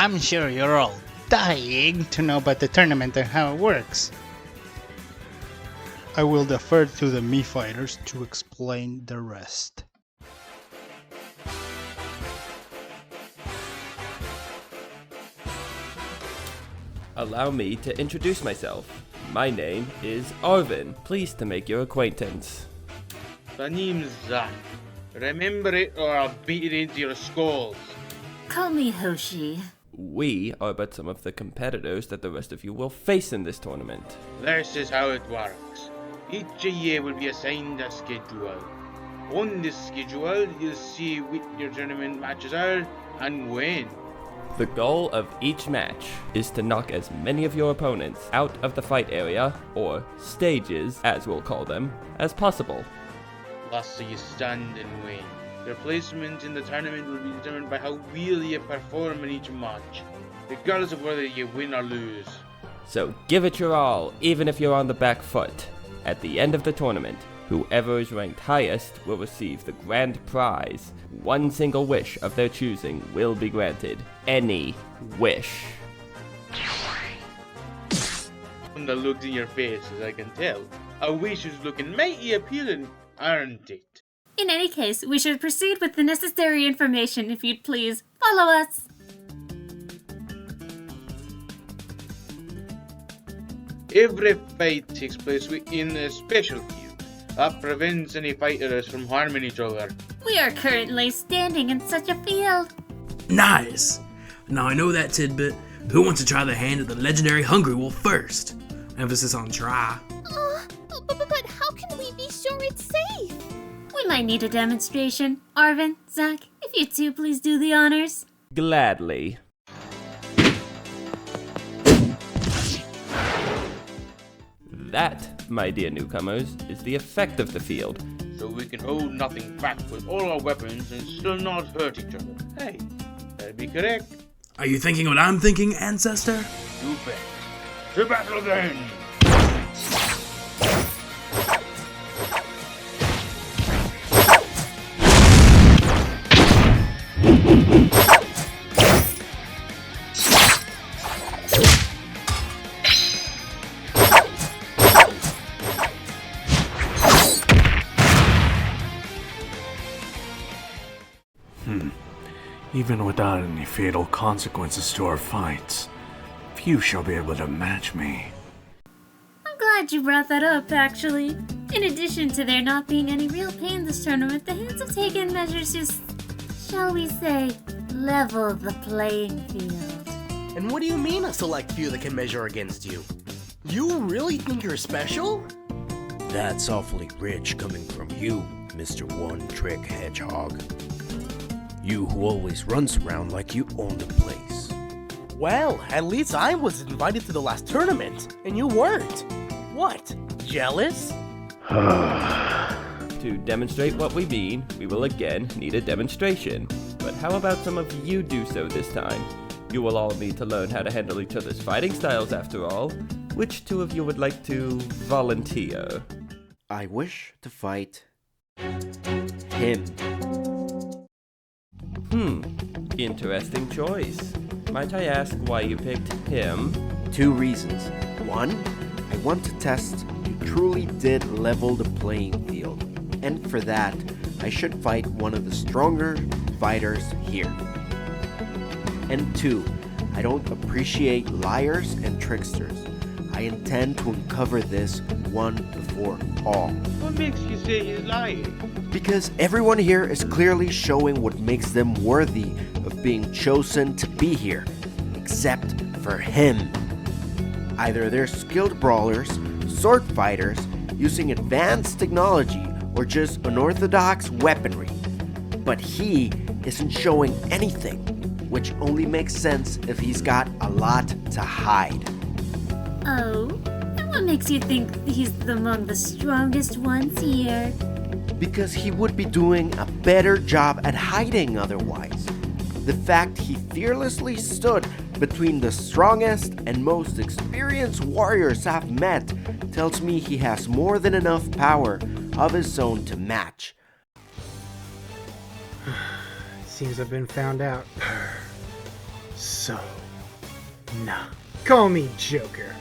I'm sure you're all dying to know about the tournament and how it works. I will defer to the Mii fighters to explain the rest. Allow me to introduce myself. My name is Arven. Pleased to make your acquaintance. My name's Zack. Remember it or I'll beat it into your skulls. Call me Hoshi. We are but some of the competitors that the rest of you will face in this tournament. This is how it works. Each year will be assigned a schedule. On this schedule, you'll see what your tournament matches are and when. The goal of each match is to knock as many of your opponents out of the fight area, or stages as we'll call them, as possible. Thus you stand and win. Your placement in the tournament will be determined by how well you perform in each match, regardless of whether you win or lose. So give it your all, even if you're on the back foot. At the end of the tournament, whoever is ranked highest will receive the grand prize. One single wish of their choosing will be granted. Any wish. From the looks in your faces, I can tell. A wish is looking mighty appealing, aren't it? In any case, we should proceed with the necessary information if you'd please. Follow us. Every fight takes place within a special field. That prevents any fighters from harming each other. We are currently standing in such a field. Nice! Now I know that tidbit. Who wants to try the hand of the legendary Hungry Wolf first? Emphasis on try. But how can we be sure it's safe? We might need a demonstration. Arven, Zack, if you two please do the honors. Gladly. That, my dear newcomers, is the effect of the field. So we can hold nothing back with all our weapons and still not hurt each other. Hey, that'd be correct. Are you thinking what I'm thinking, Ancestor? You bet. To battle then! Even without any fatal consequences to our fights, few shall be able to match me. I'm glad you brought that up, actually. In addition to there not being any real pain this tournament, the hands have taken measures to, shall we say, level the playing field. And what do you mean a select few that can measure against you? You really think you're special? That's awfully rich coming from you, Mr. One Trick Hedgehog. You who always runs around like you own the place. Well, at least I was invited to the last tournament, and you weren't. What? Jealous? To demonstrate what we mean, we will again need a demonstration. But how about some of you do so this time? You will all need to learn how to handle each other's fighting styles after all. Which two of you would like to volunteer? I wish to fight him. Interesting choice. Might I ask why you picked him? 2 reasons. 1, I want to test you truly did level the playing field. And for that, I should fight one of the stronger fighters here. And 2, I don't appreciate liars and tricksters. I intend to uncover this one before all. What makes you say he's lying? Because everyone here is clearly showing what makes them worthy of being chosen to be here, except for him. Either they're skilled brawlers, sword fighters, using advanced technology, or just unorthodox weaponry. But he isn't showing anything, which only makes sense if he's got a lot to hide. Oh, and what makes you think he's among the strongest ones here? Because he would be doing a better job at hiding otherwise. The fact he fearlessly stood between the strongest and most experienced warriors I've met tells me he has more than enough power of his own to match. Seems I've been found out. So, nah. Call me Joker.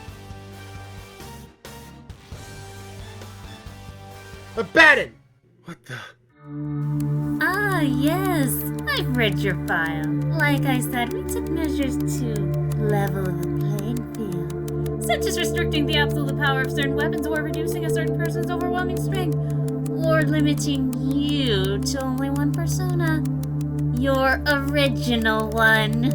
Abaddon! What the? Ah, yes. I've read your file. Like I said, we took measures to level the playing field, such as restricting the absolute power of certain weapons or reducing a certain person's overwhelming strength, or limiting you to only one persona. Your original one.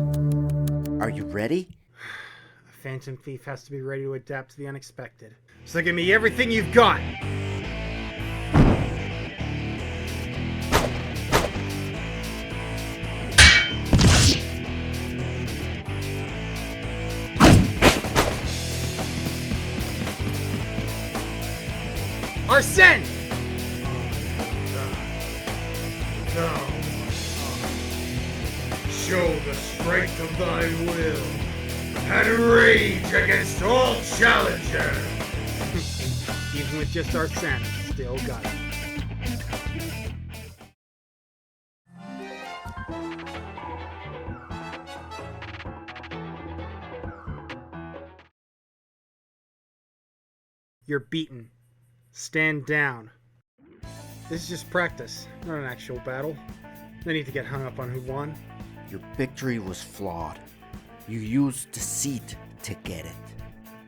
Are you ready? A phantom thief has to be ready to adapt to the unexpected. So give me everything you've got! Arsene! Now, show the strength of thy will, and rage against all challenger! Even with just Arsene, still got it. You're beaten. Stand down. This is just practice, not an actual battle. No need to get hung up on who won. Your victory was flawed. You used deceit to get it.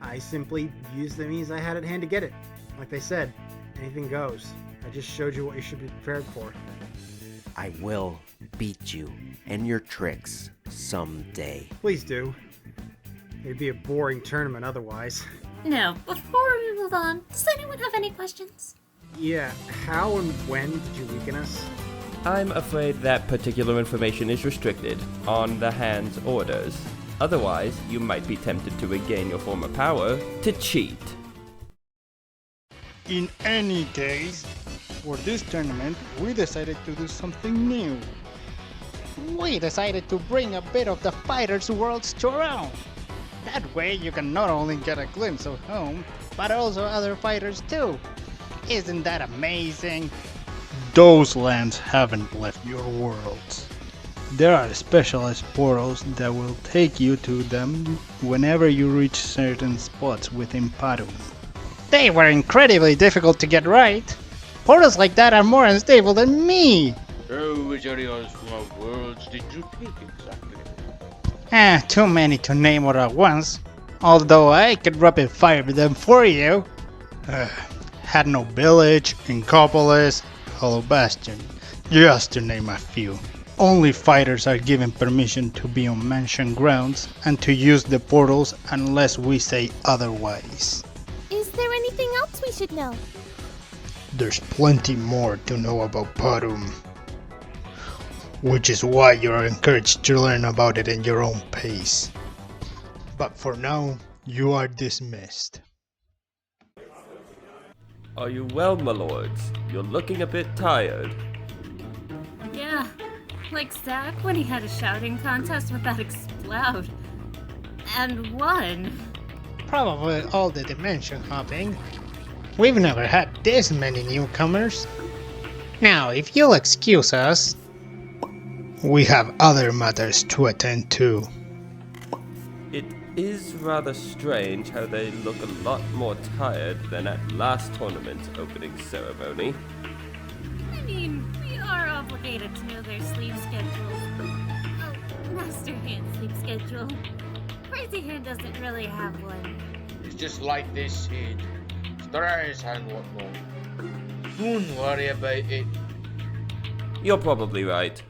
I simply used the means I had at hand to get it. Like they said, anything goes. I just showed you what you should be prepared for. I will beat you and your tricks someday. Please do. It'd be a boring tournament otherwise. Now, before we move on, does anyone have any questions? Yeah, how and when did you weaken us? I'm afraid that particular information is restricted on the hand's orders. Otherwise, you might be tempted to regain your former power to cheat. In any case, for this tournament, we decided to do something new. We decided to bring a bit of the fighters' worlds to our own. That way you can not only get a glimpse of home, but also other fighters too. Isn't that amazing? Those lands haven't left your worlds. There are specialized portals that will take you to them whenever you reach certain spots within Parum. They were incredibly difficult to get right. Portals like that are more unstable than me. So, which areas from our worlds did you take exactly? Too many to name all at once. Although I could rapid fire them for you. Had no Village, Incopolis, Hollow Bastion, just to name a few. Only fighters are given permission to be on mansion grounds and to use the portals unless we say otherwise. Is there anything else we should know? There's plenty more to know about Parum, which is why you're encouraged to learn about it in your own pace. But for now, you are dismissed. Are you well, my lords? You're looking a bit tired. Yeah, like Zack when he had a shouting contest with that Explode. And won. Probably all the dimension hopping. We've never had this many newcomers. Now, if you'll excuse us, we have other matters to attend to. It is rather strange how they look a lot more tired than at last tournament's opening ceremony. I mean, we are obligated to know their sleep schedule. Oh, Master Hand sleep schedule. Crazy Hand doesn't really have one. It's just like they said. TheCrazyHand won't know. Don't worry about it. You're probably right.